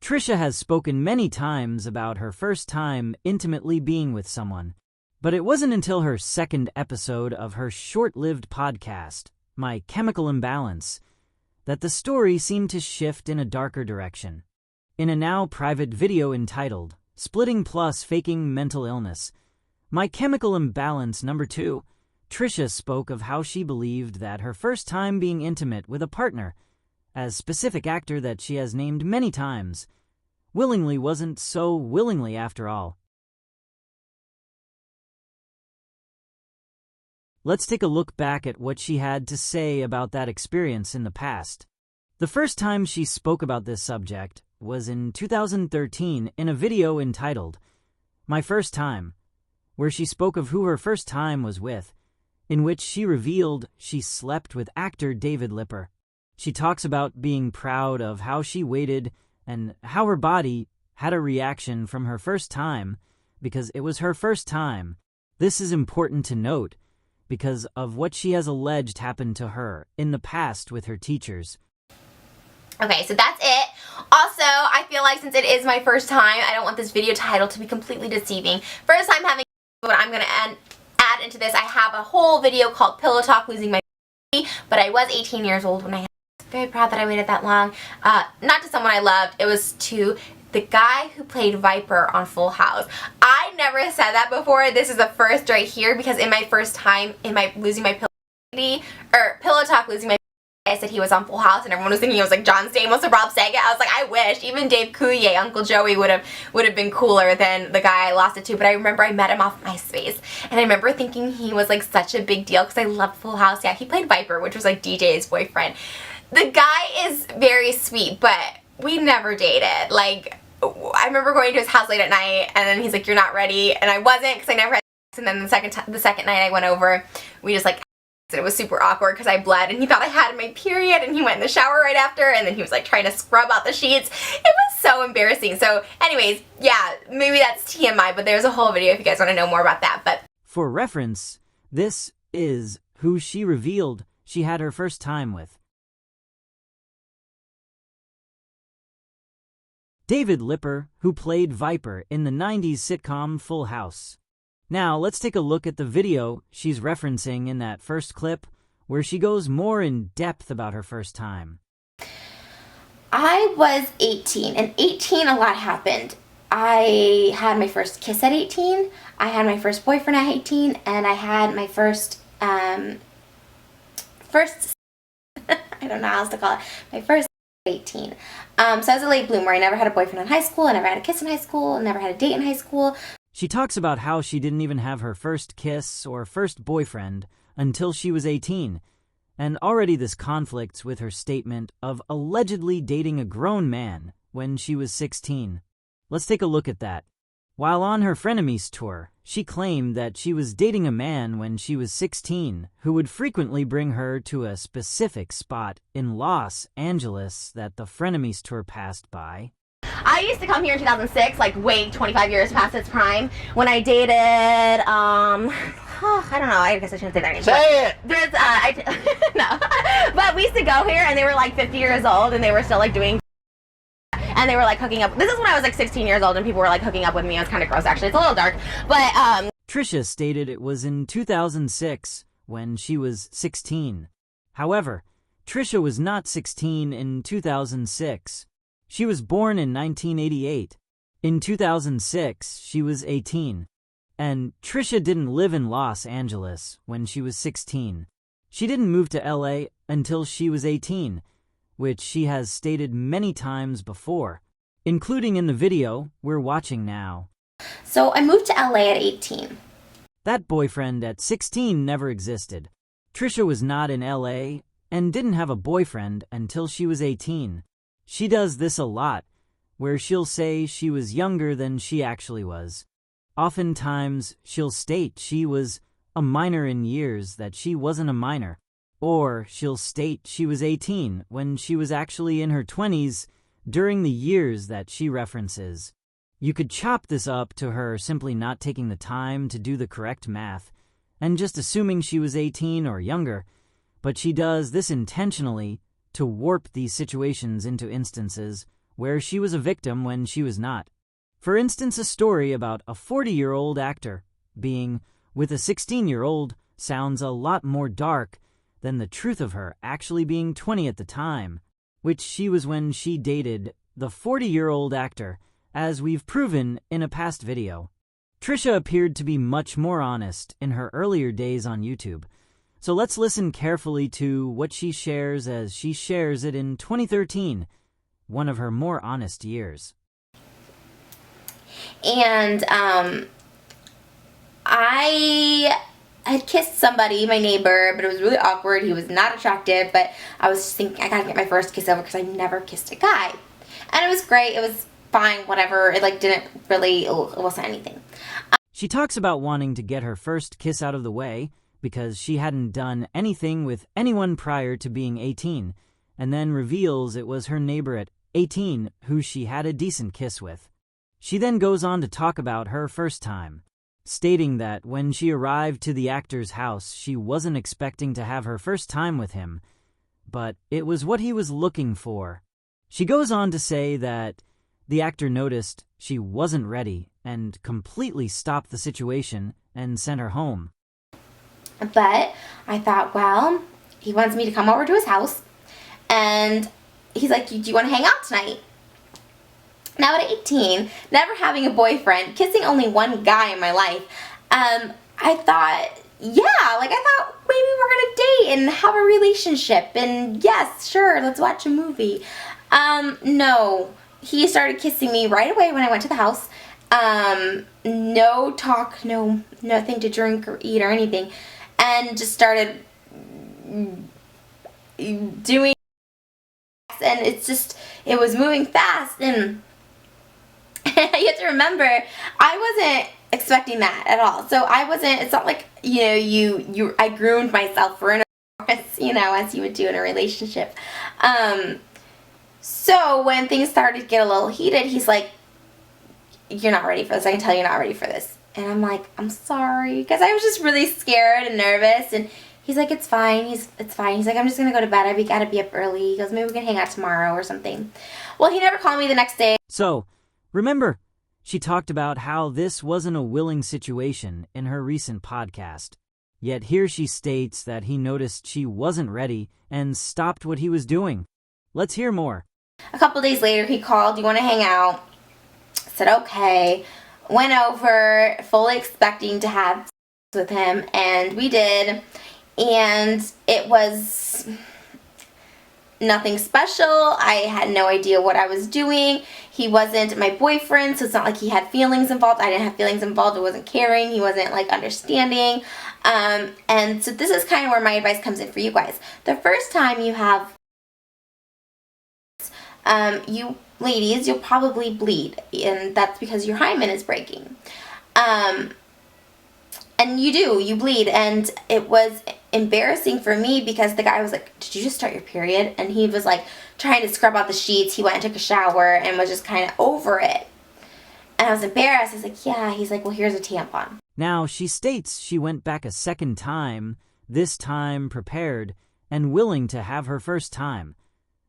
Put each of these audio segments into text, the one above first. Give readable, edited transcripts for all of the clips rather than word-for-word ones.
Trisha has spoken many times about her first time intimately being with someone, but it wasn't until her second episode of her short-lived podcast, My Chemical Imbalance, that the story seemed to shift in a darker direction. In a now private video entitled, Splitting Plus Faking Mental Illness, My Chemical Imbalance number 2, Trisha spoke of how she believed that her first time being intimate with a partner, as specific actor that she has named many times, willingly wasn't so willingly after all. Let's take a look back at what she had to say about that experience in the past. The first time she spoke about this subject was in 2013 in a video entitled, My First Time, where she spoke of who her first time was with, in which she revealed she slept with actor David Lipper. She talks about being proud of how she waited and how her body had a reaction from her first time because it was her first time. This is important to note because of what she has alleged happened to her in the past with her teachers. Okay, so that's it. Also, I feel like since it is my first time, I don't want this video title to be completely deceiving. First time having, what I'm going to add into this, I have a whole video called Pillow Talk Losing My Baby, but I was 18 years old when I had it. Very proud that I waited that long. Not to someone I loved, it was to the guy who played Viper on Full House. I never said that before. This is the first right here because in my first time in my Pillow Talk Losing My Baby, I said he was on Full House and everyone was thinking he was like John Stamos or Rob Saget. I was like, I wish. Even Dave Coulier, Uncle Joey would have been cooler than the guy I lost it to. But I remember I met him off MySpace and I remember thinking he was like such a big deal because I loved Full House. Yeah, he played Viper, which was like DJ's boyfriend. The guy is very sweet, but we never dated. Like, I remember going to his house late at night and then he's like, you're not ready. And I wasn't because I never had sex. And then the second night I went over, we just like, it was super awkward because I bled and he thought I had my period and he went in the shower right after and then he was like trying to scrub out the sheets. It was so embarrassing. So anyways, yeah, maybe that's TMI, but there's a whole video if you guys want to know more about that. But for reference, this is who she revealed she had her first time with. David Lipper, who played Viper in the 90s sitcom Full House. Now, let's take a look at the video she's referencing in that first clip, where she goes more in depth about her first time. I was 18, and 18 a lot happened. I had my first kiss at 18, I had my first boyfriend at 18, and I had my first I don't know how else to call it, my first 18. So I was a late bloomer. I never had a boyfriend in high school, I never had a kiss in high school, I never had a date in high school. She talks about how she didn't even have her first kiss or first boyfriend until she was 18, and already this conflicts with her statement of allegedly dating a grown man when she was 16. Let's take a look at that. While on her Frenemies tour, she claimed that she was dating a man when she was 16 who would frequently bring her to a specific spot in Los Angeles that the Frenemies tour passed by. I used to come here in 2006, like way 25 years past its prime, when I dated, I don't know, I guess I shouldn't say their name. Say it! There's, no. But we used to go here and they were like 50 years old and they were still like doing, and they were like hooking up. This is when I was like 16 years old and people were like hooking up with me. It was kind of gross actually, it's a little dark, but Trisha stated it was in 2006 when she was 16. However, Trisha was not 16 in 2006. She was born in 1988. In 2006, she was 18. And Trisha didn't live in Los Angeles when she was 16. She didn't move to LA until she was 18, which she has stated many times before, including in the video we're watching now. So I moved to LA at 18. That boyfriend at 16 never existed. Trisha was not in LA and didn't have a boyfriend until she was 18. She does this a lot, where she'll say she was younger than she actually was. Oftentimes, she'll state she was a minor in years that she wasn't a minor, or she'll state she was 18 when she was actually in her 20s during the years that she references. You could chop this up to her simply not taking the time to do the correct math and just assuming she was 18 or younger, but she does this intentionally to warp these situations into instances where she was a victim when she was not. For instance, a story about a 40-year-old actor being with a 16-year-old sounds a lot more dark than the truth of her actually being 20 at the time, which she was when she dated the 40-year-old actor, as we've proven in a past video. Trisha appeared to be much more honest in her earlier days on YouTube, so let's listen carefully to what she shares as she shares it in 2013, one of her more honest years. And I had kissed somebody, my neighbor, but it was really awkward. He was not attractive, but I was just thinking I gotta get my first kiss over because I never kissed a guy. And it was great. It was fine, whatever. It it wasn't anything. She talks about wanting to get her first kiss out of the way because she hadn't done anything with anyone prior to being 18, and then reveals it was her neighbor at 18 who she had a decent kiss with. She then goes on to talk about her first time, stating that when she arrived to the actor's house, she wasn't expecting to have her first time with him, but it was what he was looking for. She goes on to say that the actor noticed she wasn't ready and completely stopped the situation and sent her home. But I thought, well, he wants me to come over to his house, and he's like, do you want to hang out tonight? Now at 18, never having a boyfriend, kissing only one guy in my life, I thought, I thought maybe we're gonna date and have a relationship, and yes, sure, let's watch a movie. No, he started kissing me right away when I went to the house. No talk, nothing to drink or eat or anything, and just started doing, and it was moving fast, and you have to remember, I wasn't expecting that at all. So it's not like, I groomed myself for intercourse, as you would do in a relationship. So when things started to get a little heated, he's like, you're not ready for this. I can tell you're not ready for this. And I'm like, I'm sorry. Because I was just really scared and nervous. And he's like, it's fine. It's fine. He's like, I'm just going to go to bed. I gotta be up early. He goes, maybe we can hang out tomorrow or something. Well, he never called me the next day. So, remember, she talked about how this wasn't a willing situation in her recent podcast. Yet here she states that he noticed she wasn't ready and stopped what he was doing. Let's hear more. A couple days later, he called, do you want to hang out? I said, okay. Went over, fully expecting to have sex with him, and we did. And it was nothing special. I had no idea what I was doing. He wasn't my boyfriend, so it's not like he had feelings involved. I didn't have feelings involved. I wasn't caring. He wasn't understanding. And so this is kind of where my advice comes in for you guys. The first time you have, you ladies, you'll probably bleed, and that's because your hymen is breaking. And you bleed, and it was embarrassing for me because the guy was like, did you just start your period? And he was like trying to scrub out the sheets. He went and took a shower and was just kind of over it. And I was embarrassed. I was like, yeah. He's like, well, here's a tampon. Now, she states she went back a second time, this time prepared and willing to have her first time,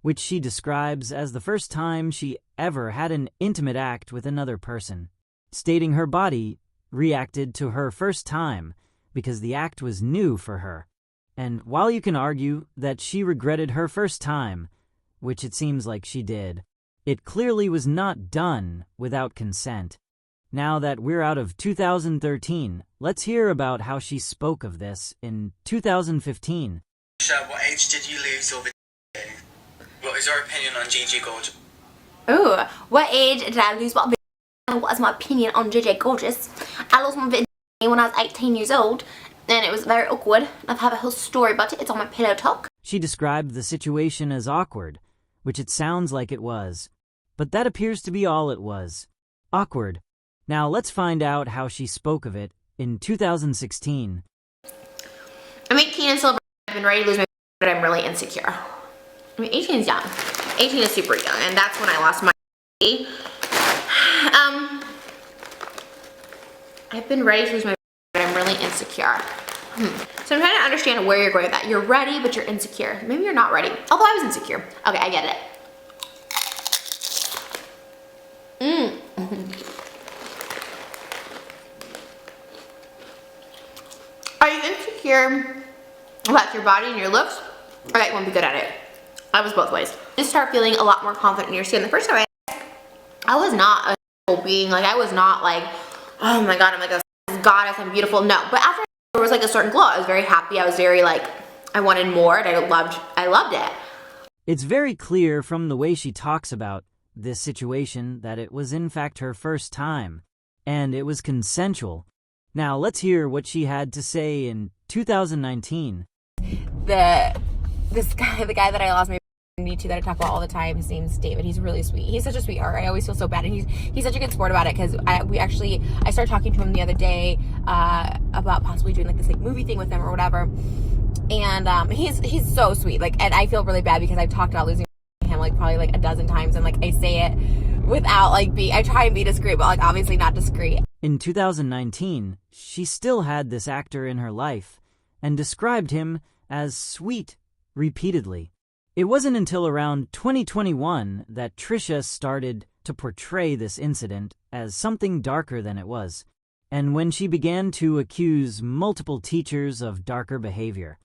which she describes as the first time she ever had an intimate act with another person, stating her body reacted to her first time because the act was new for her. And while you can argue that she regretted her first time, which it seems like she did, it clearly was not done without consent. Now that we're out of 2013, let's hear about how she spoke of this in 2015. What age did you lose your virginity? What is your opinion on Gigi Gorgeous? Ooh, what age did I lose my virginity? What is my opinion on Gigi Gorgeous? I lost my virginity when I was 18 years old, and it was very awkward. I have a whole story about it. It's on my Pillow Talk. She described the situation as awkward, which it sounds like it was. But that appears to be all it was. Awkward. Now let's find out how she spoke of it in 2016. I'm 18 and still I've been ready to lose my virginity, but I'm really insecure. I mean, 18 is young. 18 is super young, and that's when I lost my virginity. I've been ready to lose my virginity, but I'm really insecure. So I'm trying to understand where you're going with that. You're ready, but you're insecure. Maybe you're not ready. Although I was insecure. Okay, I get it. Are you insecure about your body and your looks, or that you won't be good at it? I was both ways. Just start feeling a lot more confident in your skin. The first time I was not a being, like I was not like, oh my god, I'm like a goddess, I'm beautiful. No, but after there was like a certain glow, I was very happy. I was very like, I wanted more, and I loved it. It's very clear from the way she talks about this situation that it was in fact her first time, and it was consensual. Now let's hear what she had to say in 2019. The guy that I lost my to that I talk about all the time, his name's David. He's really sweet. He's such a sweetheart. I always feel so bad, and he's such a good sport about it, because I started talking to him the other day about possibly doing like this like movie thing with him or whatever, and he's so sweet. Like, and I feel really bad because I've talked about losing him like probably like a dozen times, and like I say it without like I try and be discreet, but like obviously not discreet. In 2019, she still had this actor in her life and described him as sweet repeatedly. It wasn't until around 2021 that Trisha started to portray this incident as something darker than it was, and when she began to accuse multiple teachers of darker behavior.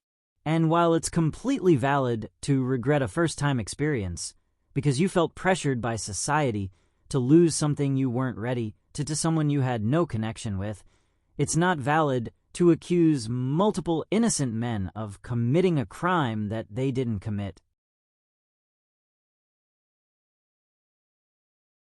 And while it's completely valid to regret a first-time experience, because you felt pressured by society to lose something you weren't ready to someone you had no connection with, it's not valid to accuse multiple innocent men of committing a crime that they didn't commit.